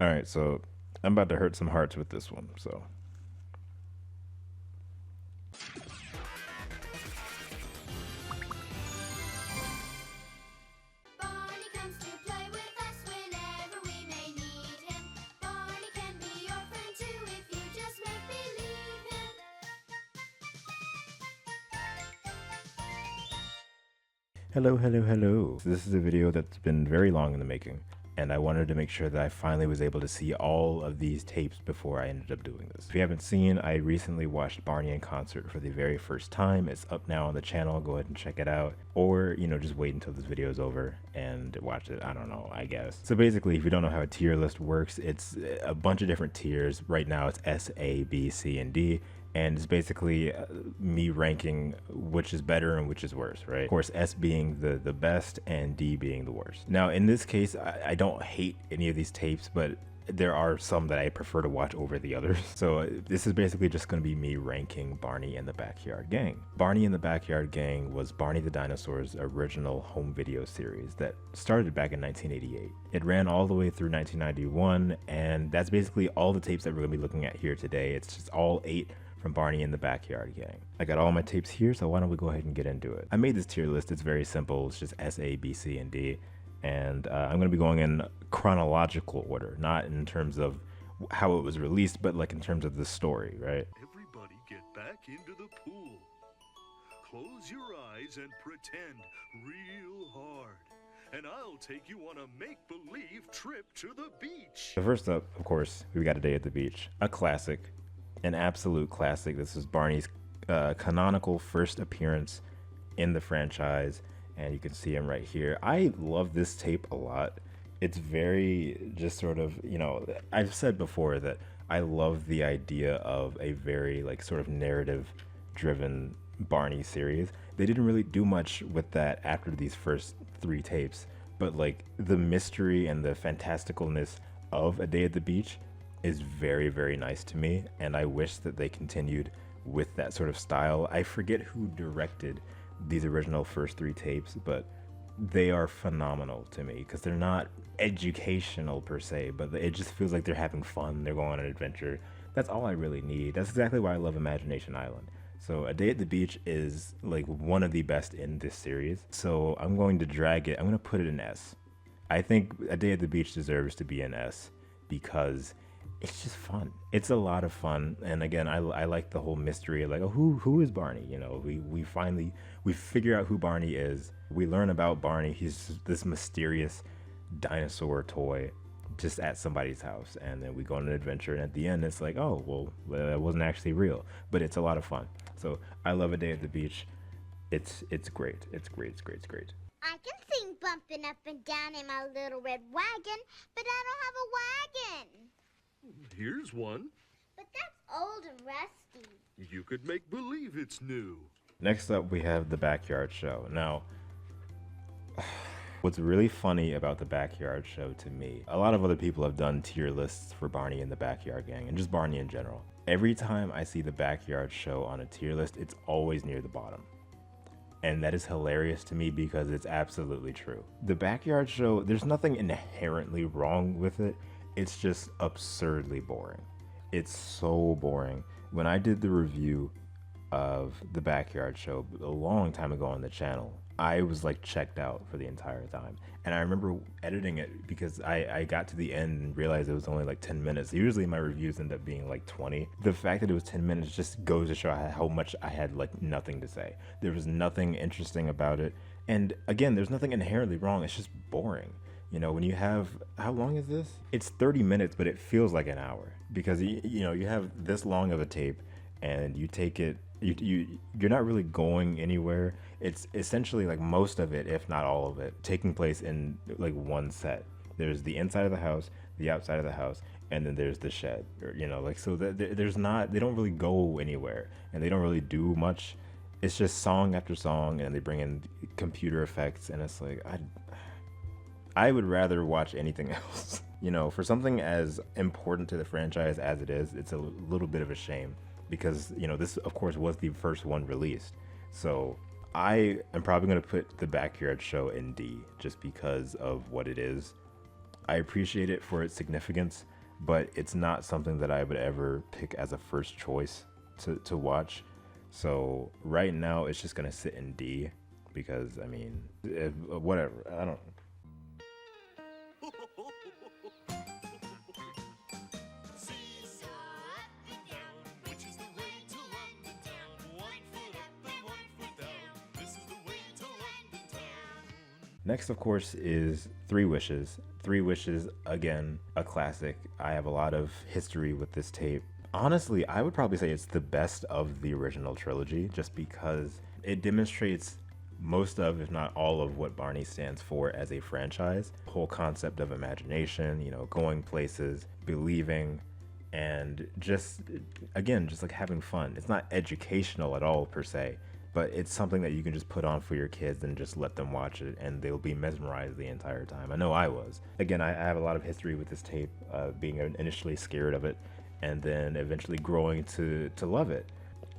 All right, so I'm about to hurt some hearts with this one. So Barney comes to play with us whenever we may need him. Barney can be your friend too if you just make believe him. hello, hello, hello. This is a video that's been very long in the making, and I wanted to make sure that I finally was able to see all of these tapes before I ended up doing this. If you haven't seen, I recently watched Barney in concert for the very first time. It's up now on the channel. Go ahead and check it out. Or, you know, just wait until this video is over and watch it. I don't know, I guess. So basically, if you don't know how a tier list works, it's a bunch of different tiers. Right now, it's S, A, B, C, and D. And it's basically me ranking which is better and which is worse, right? Of course, S being the best and D being the worst. Now, in this case, I don't hate any of these tapes, but there are some that I prefer to watch over the others. So this is basically just going to be me ranking Barney and the Backyard Gang. Barney and the Backyard Gang was Barney the Dinosaur's original home video series that started back in 1988. It ran all the way through 1991, and that's basically all the tapes that we're going to be looking at here today. It's just all 8 from Barney and the Backyard Gang. I got all my tapes here, so why don't we go ahead and get into it. I made this tier list. It's very simple. It's just S, A, B, C, and D. And I'm going to be going in chronological order, not in terms of how it was released, but like in terms of the story, right? Everybody get back into the pool. Close your eyes and pretend real hard. And I'll take you on a make-believe trip to the beach. So first up, of course, we got A Day at the Beach, a classic, an absolute classic. This is Barney's canonical first appearance in the franchise, and you can see him right here. I love this tape a lot. It's very just sort of, you know, I've said before that I love the idea of a very like sort of narrative driven Barney series. They didn't really do much with that after these first 3 tapes, but like the mystery and the fantasticalness of A Day at the Beach is very, very nice to me, and I wish that they continued with that sort of style. I forget who directed these original first 3 tapes, but they are phenomenal to me because they're not educational per se, but it just feels like they're having fun. They're going on an adventure. That's all I really need. That's exactly why I love Imagination Island. So A Day at the Beach is like one of the best in this series. So I'm going to drag it. I'm going to put it in S. I think A Day at the Beach deserves to be an S because it's just fun. It's a lot of fun, and again, I like the whole mystery. Like, oh, who is Barney? You know, we finally figure out who Barney is. We learn about Barney. He's this mysterious dinosaur toy just at somebody's house, and then we go on an adventure. And at the end, it's like, oh, well, that wasn't actually real, but it's a lot of fun. So I love A Day at the Beach. It's great. It's great. It's great. It's great. I can sing bumping up and down in my little red wagon, but I don't have a wagon. Here's one. But that's old and rusty. You could make believe it's new. Next up, we have The Backyard Show. Now, what's really funny about The Backyard Show to me, a lot of other people have done tier lists for Barney and the Backyard Gang, and just Barney in general. Every time I see The Backyard Show on a tier list, it's always near the bottom. And that is hilarious to me because it's absolutely true. The Backyard Show, there's nothing inherently wrong with it. It's just absurdly boring. It's so boring. When I did the review of The Backyard Show a long time ago on the channel, I was like checked out for the entire time. And I remember editing it because I got to the end and realized it was only like 10 minutes. Usually my reviews end up being like 20. The fact that it was 10 minutes just goes to show how much I had like nothing to say. There was nothing interesting about it. And again, there's nothing inherently wrong. It's just boring. You know, when you have, how long is this? It's 30 minutes, but it feels like an hour because you know, you have this long of a tape and you take it, you're not really going anywhere. It's essentially like most of it, if not all of it, taking place in like one set. There's the inside of the house, the outside of the house, and then there's the shed, or, you know, like, so there's not, they don't really go anywhere and they don't really do much. It's just song after song, and they bring in computer effects, and it's like, I would rather watch anything else. You know, for something as important to the franchise as it is, it's a little bit of a shame because, you know, this of course was the first one released. So I am probably going to put The Backyard Show in D just because of what it is. I appreciate it for its significance, but it's not something that I would ever pick as a first choice to watch. So right now it's just gonna sit in D because I mean, whatever. I don't. Seesaw up and down, which is the way to London town? 1 foot up and 1 foot down. This is the way to London town. Next, of course, is Three Wishes. Three Wishes, again, a classic. I have a lot of history with this tape. Honestly, I would probably say it's the best of the original trilogy just because it demonstrates most of, if not all of, what Barney stands for as a franchise. The whole concept of imagination, you know, going places, believing, and just, again, just like having fun. It's not educational at all per se, but it's something that you can just put on for your kids and just let them watch it and they'll be mesmerized the entire time. I know I was. Again, I have a lot of history with this tape, being initially scared of it and then eventually growing to love it.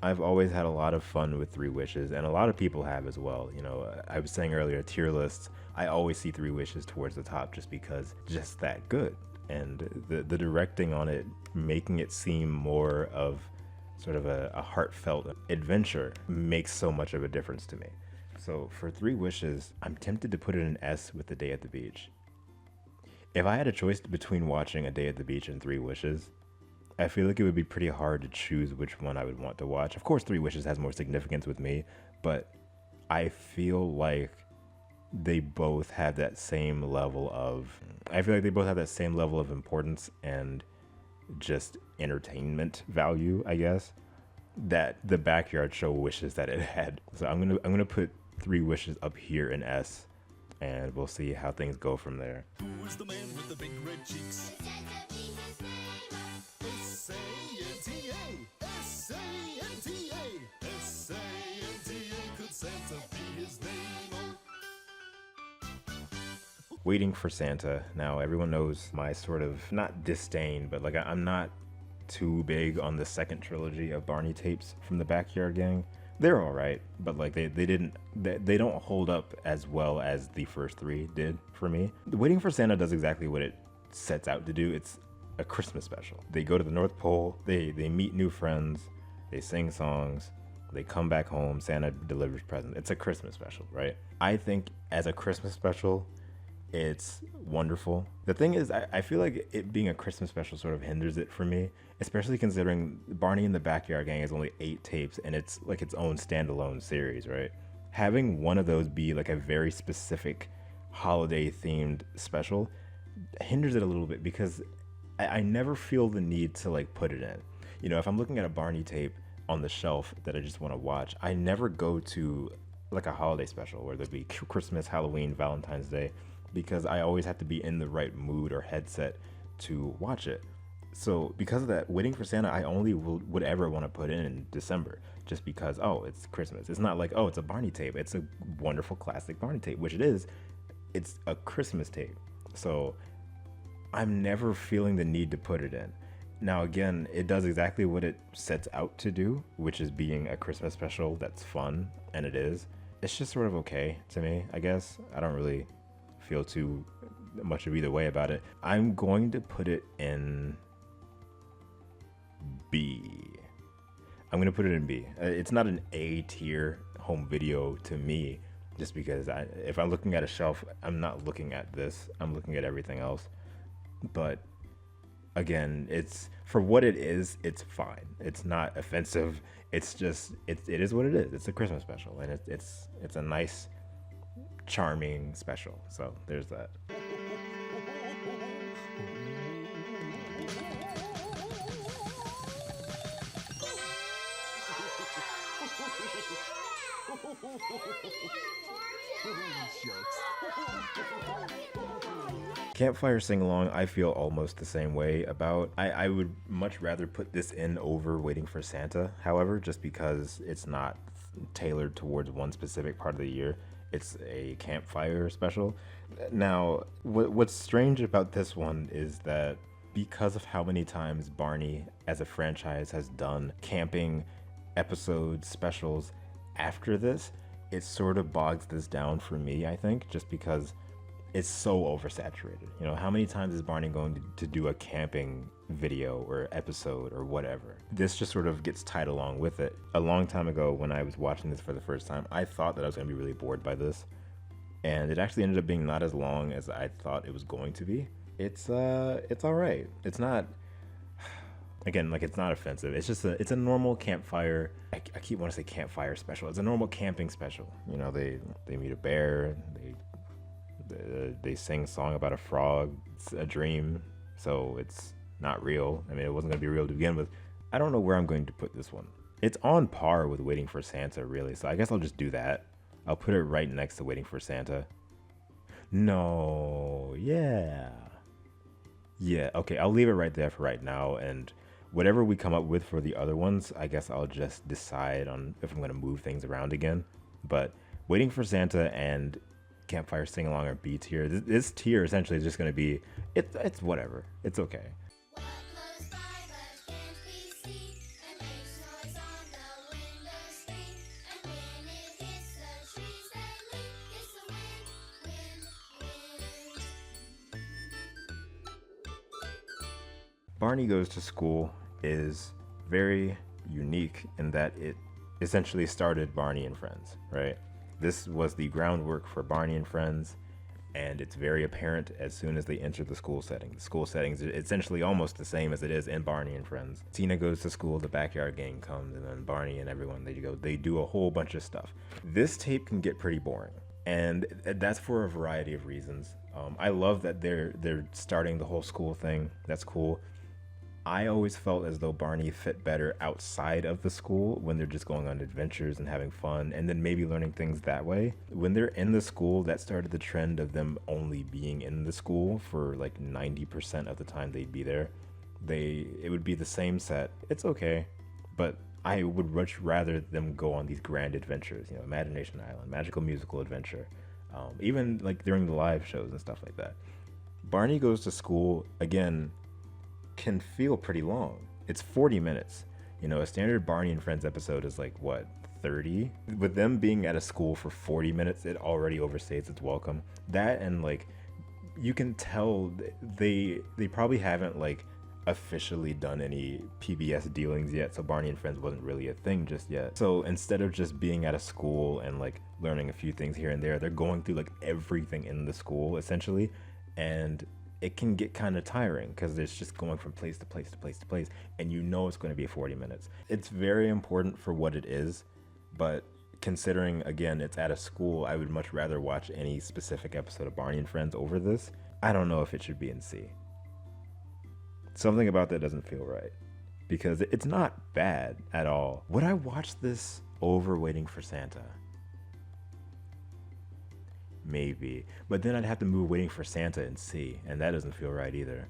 I've always had a lot of fun with Three Wishes, and a lot of people have as well. You know, I was saying earlier, tier lists, I always see Three Wishes towards the top just because just that good. And the directing on it, making it seem more of sort of a heartfelt adventure makes so much of a difference to me. So for Three Wishes, I'm tempted to put it in S with A Day at the Beach. If I had a choice between watching A Day at the Beach and Three Wishes, I feel like it would be pretty hard to choose which one I would want to watch. Of course, Three Wishes has more significance with me, but I feel like they both have that same level of, importance and just entertainment value, I guess, that the Backyard Show wishes that it had. So I'm gonna put Three Wishes up here in S, and we'll see how things go from there. Who's the man with the big red cheeks? S-A-N-T-A, S-A-N-T-A, S-A-N-T-A, could Santa be his name? Waiting for Santa. Now, everyone knows my sort of, not disdain, but like I'm not too big on the second trilogy of Barney tapes from the Backyard Gang. They're all right, but like they don't hold up as well as the first three did for me. Waiting for Santa does exactly what it sets out to do. It's a Christmas special. They go to the North Pole, they meet new friends, they sing songs, they come back home, Santa delivers presents. It's a Christmas special, right? I think as a Christmas special, it's wonderful. The thing is, I feel like it being a Christmas special sort of hinders it for me, especially considering Barney and the Backyard Gang is only 8 tapes and it's like its own standalone series, right? Having one of those be like a very specific holiday themed special hinders it a little bit because I never feel the need to like put it in. You know, if I'm looking at a Barney tape on the shelf that I just want to watch, I never go to like a holiday special where there'd be Christmas, Halloween, Valentine's Day, because I always have to be in the right mood or headset to watch it. So because of that, Waiting for Santa, I only would ever want to put in December just because, oh, it's Christmas. It's not like, oh, it's a Barney tape. It's a wonderful classic Barney tape, which it is. It's a Christmas tape. So I'm never feeling the need to put it in. Now, again, it does exactly what it sets out to do, which is being a Christmas special that's fun, and it is. It's just sort of okay to me, I guess. I don't really feel too much of either way about it. I'm going to put it in B. I'm going to put it in B. It's not an A tier home video to me, just because if I'm looking at a shelf, I'm not looking at this. I'm looking at everything else. But again, it's for what it is, it's fine. It's not offensive. It's just it is what it is. It's a Christmas special, and it's a nice, charming special. So there's that. Campfire Sing-Along, I feel almost the same way about. I would much rather put this in over Waiting for Santa, however, just because it's not tailored towards one specific part of the year. It's a campfire special. Now, what's strange about this one is that because of how many times Barney as a franchise has done camping episodes, specials after this, it sort of bogs this down for me, I think, just because it's so oversaturated. You know, how many times is Barney going to do a camping video or episode or whatever? This just sort of gets tied along with it. A long time ago, when I was watching this for the first time, I thought that I was going to be really bored by this, and it actually ended up being not as long as I thought it was going to be. It's all right. It's not, again, like, it's not offensive. It's just it's a normal campfire. I keep wanting to say campfire special. It's a normal camping special. You know, they meet a bear. They sing a song about a frog. It's a dream, so it's not real. I mean, it wasn't gonna be real to begin with. I don't know where I'm going to put this one. It's on par with Waiting for Santa, really. So I guess I'll just do that. I'll put it right next to Waiting for Santa. No, yeah. Okay, I'll leave it right there for right now, and whatever we come up with for the other ones, I guess I'll just decide on if I'm going to move things around again. But Waiting for Santa and Campfire Sing-Along are B tier. This tier essentially is just going to be, it's whatever. It's okay. What close by but can't be seen, and makes noise on the window screen. And when it hits the trees that lean, it's the wind. Barney Goes to School is very unique in that it essentially started Barney and Friends, right? This was the groundwork for Barney and Friends, and it's very apparent as soon as they enter the school setting. The school setting is essentially almost the same as it is in Barney and Friends. Tina goes to school, the backyard gang comes, and then Barney and everyone, they do a whole bunch of stuff. This tape can get pretty boring, and that's for a variety of reasons. I love that they're starting the whole school thing. That's cool. I always felt as though Barney fit better outside of the school when they're just going on adventures and having fun and then maybe learning things that way. When they're in the school, that started the trend of them only being in the school for like 90% of the time they'd be there. It would be the same set. It's okay, but I would much rather them go on these grand adventures, you know, Imagination Island, Magical Musical Adventure, even like during the live shows and stuff like that. Barney Goes to School, again, can feel pretty long. It's 40 minutes. You know, a standard Barney and Friends episode is like, what, 30? With them being at a school for 40 minutes, it already overstates its welcome. That, and like, you can tell they probably haven't like officially done any PBS dealings yet, so Barney and Friends wasn't really a thing just yet. So instead of just being at a school and like learning a few things here and there, they're going through like everything in the school essentially, and it can get kind of tiring because it's just going from place to place to place to place, and you know it's going to be 40 minutes. It's very important for what it is, but considering, again, it's at a school, I would much rather watch any specific episode of Barney and Friends over this. I don't know if it should be in C. Something about that doesn't feel right, because it's not bad at all. Would I watch this over Waiting for Santa? Maybe, but then I'd have to move Waiting for Santa in C, and that doesn't feel right either.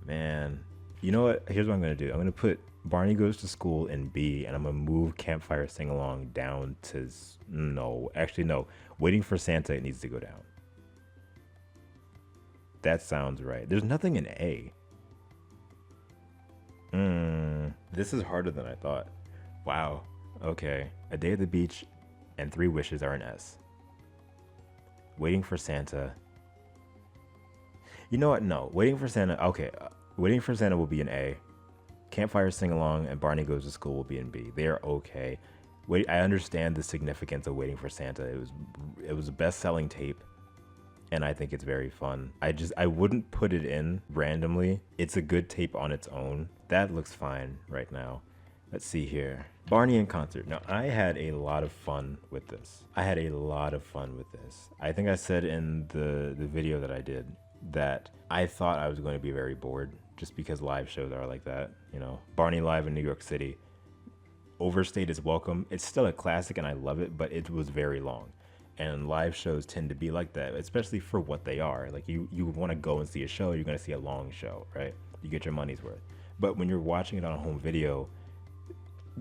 Man, you know what? Here's what I'm gonna do. I'm gonna put Barney Goes to School in B, and I'm gonna move Campfire Sing-Along down to no. Waiting for Santa, it needs to go down. That sounds right. There's nothing in A. This is harder than I thought. Wow. Okay. A Day at the Beach and Three Wishes are an S. Waiting for Santa. You know what? No. Waiting for Santa. Okay. Waiting for Santa will be an A. Campfire Sing-Along and Barney Goes to School will be in B. They are okay. I understand the significance of Waiting for Santa. It was a best-selling tape, and I think it's very fun. I wouldn't put it in randomly. It's a good tape on its own. That looks fine right now. Let's see here. Barney in concert. Now, I had a lot of fun with this. I think I said in the video that I did that I thought I was going to be very bored just because live shows are like that. You know, Barney Live in New York City overstayed its welcome. It's still a classic and I love it, but it was very long. And live shows tend to be like that, especially for what they are. Like you want to go and see a show, you're going to see a long show, right? You get your money's worth. But when you're watching it on a home video,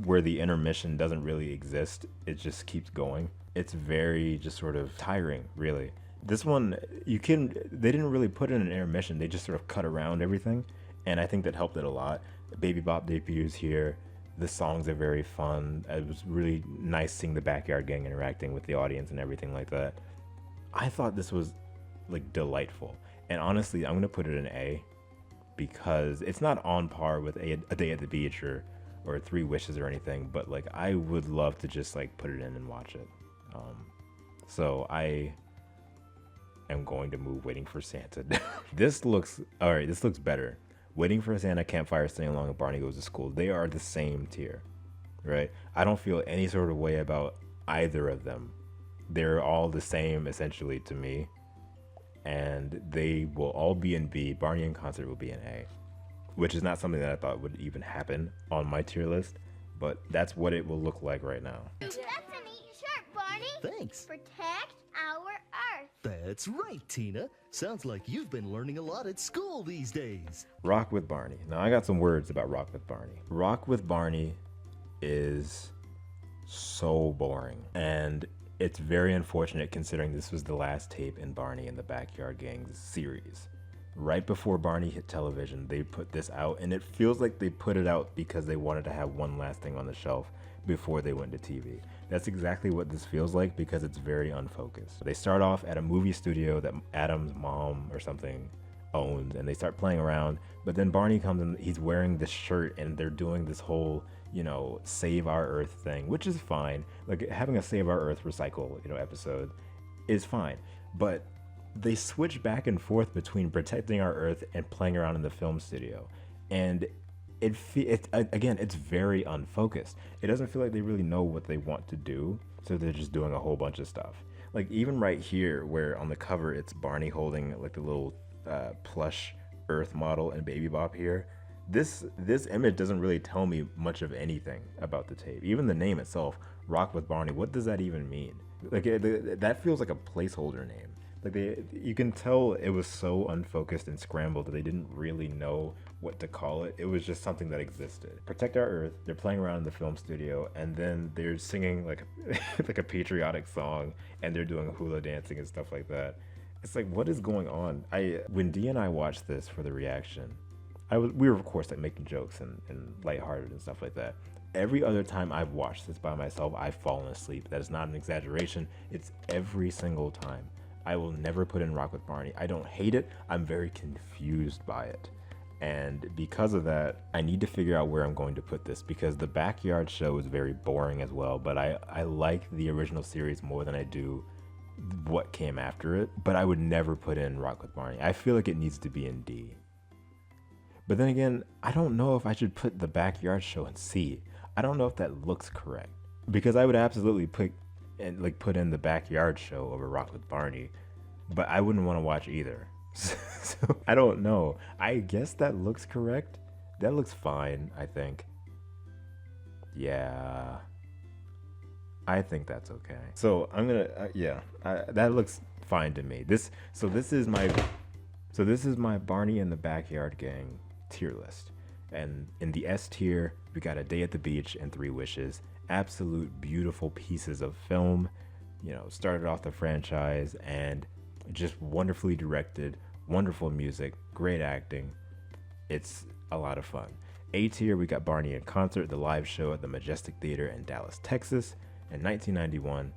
where the intermission doesn't really exist, it just keeps going. It's very just sort of tiring, really. This one, they didn't really put in an intermission. They just sort of cut around everything. And I think that helped it a lot. Baby Bop debuts here. The songs are very fun. It was really nice seeing the backyard gang interacting with the audience and everything like that. I thought this was like delightful. And honestly, I'm gonna put it an A because it's not on par with a Day at the Beach or Three Wishes or anything, but like I would love to just like put it in and watch it. So I am going to move Waiting for Santa. This looks all right. This looks better. Waiting for Santa, Campfire Sing-Along, and Barney Goes to School. They are the same tier, right? I don't feel any sort of way about either of them. They're all the same essentially to me, and they will all be in B. Barney in Concert will be in A, which is not something that I thought would even happen on my tier list, but that's what it will look like right now. That's a neat shirt, Barney. Thanks. Protect our Earth. That's right, Tina. Sounds like you've been learning a lot at school these days. Rock with Barney. Now I got some words about Rock with Barney. Rock with Barney is so boring, and it's very unfortunate considering this was the last tape in Barney and the Backyard Gang's series. Right before Barney hit television, they put this out, and it feels like they put it out because they wanted to have one last thing on the shelf before they went to TV. That's exactly what this feels like because it's very unfocused. They start off at a movie studio that Adam's mom or something owns, and they start playing around, but then Barney comes and he's wearing this shirt, and they're doing this whole, you know, Save Our Earth thing, which is fine. Like having a Save Our Earth recycle, you know, episode is fine, but they switch back and forth between protecting our Earth and playing around in the film studio, and again, it's very unfocused. It doesn't feel like they really know what they want to do, so they're just doing a whole bunch of stuff. Like even right here, where on the cover it's Barney holding like the little plush Earth model and Baby Bop here. This image doesn't really tell me much of anything about the tape. Even the name itself, Rock with Barney, what does that even mean? Like that feels like a placeholder name. Like you can tell it was so unfocused and scrambled that they didn't really know what to call it. It was just something that existed. Protect Our Earth. They're playing around in the film studio, and then they're singing like like a patriotic song, and they're doing hula dancing and stuff like that. It's like, what is going on? When Dee and I watched this for the reaction, we were of course like making jokes and lighthearted and stuff like that. Every other time I've watched this by myself, I've fallen asleep. That is not an exaggeration. It's every single time. I will never put in Rock with Barney. I don't hate it. I'm very confused by it. And because of that, I need to figure out where I'm going to put this, because the Backyard Show is very boring as well, but I like the original series more than I do what came after it. But I would never put in Rock with Barney. I feel like it needs to be in D. But then again, I don't know if I should put the Backyard Show in C. I don't know if that looks correct, because I would absolutely put in the Backyard Show over Rock with Barney, but I wouldn't want to watch either. So I don't know. I guess that looks correct. That looks fine, I think. Yeah, I think that's okay. So I'm gonna that looks fine to me. This is my Barney and the Backyard Gang tier list. And in the S tier, we got A Day at the Beach and Three Wishes. Absolute beautiful pieces of film, you know, started off the franchise, and just wonderfully directed, wonderful music, great acting. It's a lot of fun. A tier, we got Barney in Concert, the live show at the Majestic Theater in Dallas, Texas in 1991.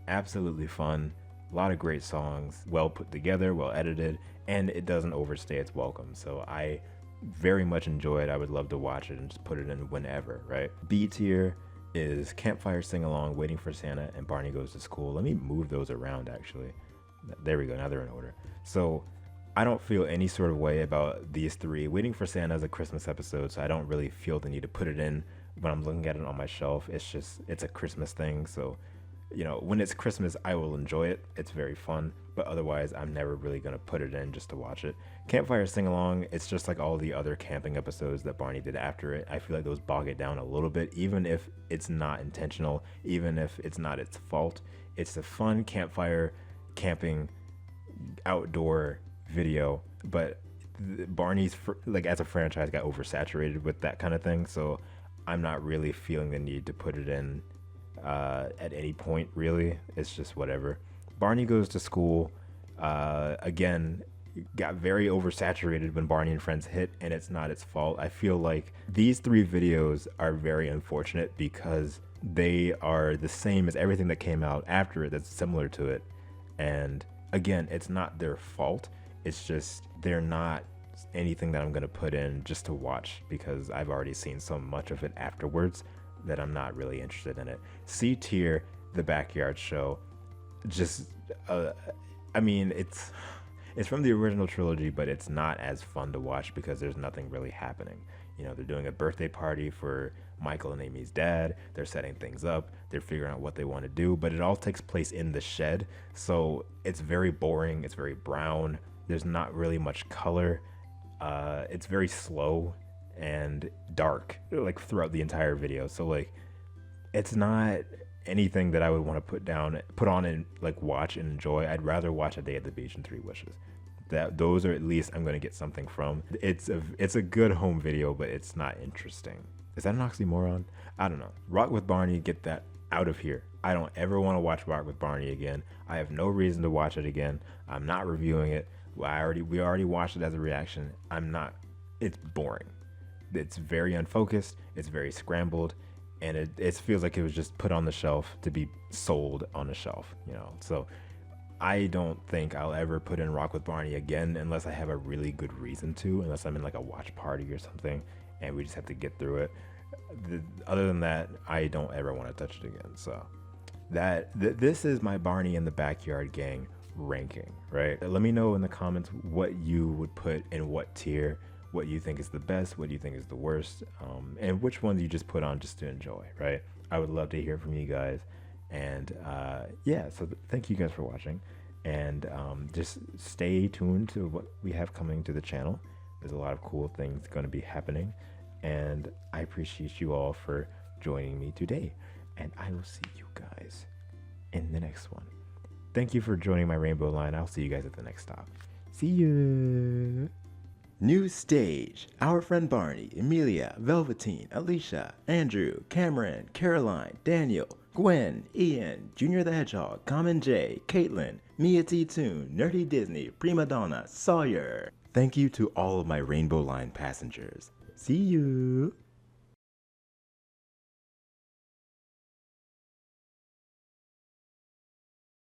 Absolutely fun. A lot of great songs, well put together, well edited, and it doesn't overstay its welcome. So I very much enjoy it. I would love to watch it and just put it in whenever, right? B tier is Campfire Sing-Along, Waiting for Santa, and Barney Goes to School. Let me move those around, actually. There we go. Now they're in order. So I don't feel any sort of way about these three. Waiting for Santa is a Christmas episode, so I don't really feel the need to put it in when I'm looking at it on my shelf. It's a Christmas thing. So, you know, when it's Christmas, I will enjoy it. It's very fun. But otherwise, I'm never really going to put it in just to watch it. Campfire Sing-Along, it's just like all the other camping episodes that Barney did after it. I feel like those bog it down a little bit, even if it's not intentional, even if it's not its fault. It's a fun campfire, camping, outdoor video, but Barney's, like, as a franchise got oversaturated with that kind of thing, so I'm not really feeling the need to put it in at any point, really. It's just whatever. Barney Goes to School, again, got very oversaturated when Barney and Friends hit, and it's not its fault. I feel like these three videos are very unfortunate because they are the same as everything that came out after it that's similar to it, and Again, it's not their fault. It's just they're not anything that I'm going to put in just to watch because I've already seen so much of it afterwards that I'm not really interested in it. C tier, The Backyard Show, just I mean, it's from the original trilogy, but it's not as fun to watch because there's nothing really happening. You know, they're doing a birthday party for Michael and Amy's dad. They're setting things up. They're figuring out what they want to do, but it all takes place in the shed. So it's very boring. It's very brown. There's not really much color. It's very slow and dark, like throughout the entire video. So like, it's not anything that I would want to put on and like watch and enjoy. I'd rather watch A Day at the Beach and Three Wishes. Those are at least I'm going to get something from. It's a good home video, but it's not interesting. Is that an oxymoron? I don't know. Rock with Barney, get that out of here. I don't ever want to watch Rock with Barney again. I have no reason to watch it again. I'm not reviewing it. We already watched it as a reaction. It's boring. It's very unfocused. It's very scrambled. And it feels like it was just put on the shelf to be sold on a shelf, you know? So I don't think I'll ever put in Rock with Barney again unless I have a really good reason to, unless I'm in like a watch party or something and we just have to get through it. Other than that, I don't ever want to touch it again. So this is my Barney and the Backyard Gang ranking, right? Let me know in the comments what you would put in what tier, what you think is the best, what you think is the worst, and which ones you just put on just to enjoy, right? I would love to hear from you guys. And yeah, so thank you guys for watching, and just stay tuned to what we have coming to the channel. There's a lot of cool things going to be happening, and I appreciate you all for joining me today, and I will see you guys in the next one. Thank you for joining my rainbow line. I'll see you guys at the next stop. See you. New stage. Our friend Barney, Emilia, Velveteen, Alicia, Andrew, Cameron, Caroline, Daniel, Gwen, Ian, Junior the Hedgehog, Common J, Caitlin, Mia T. Toon, Nerdy Disney, Prima Donna, Sawyer. Thank you to all of my Rainbow Line passengers. See you.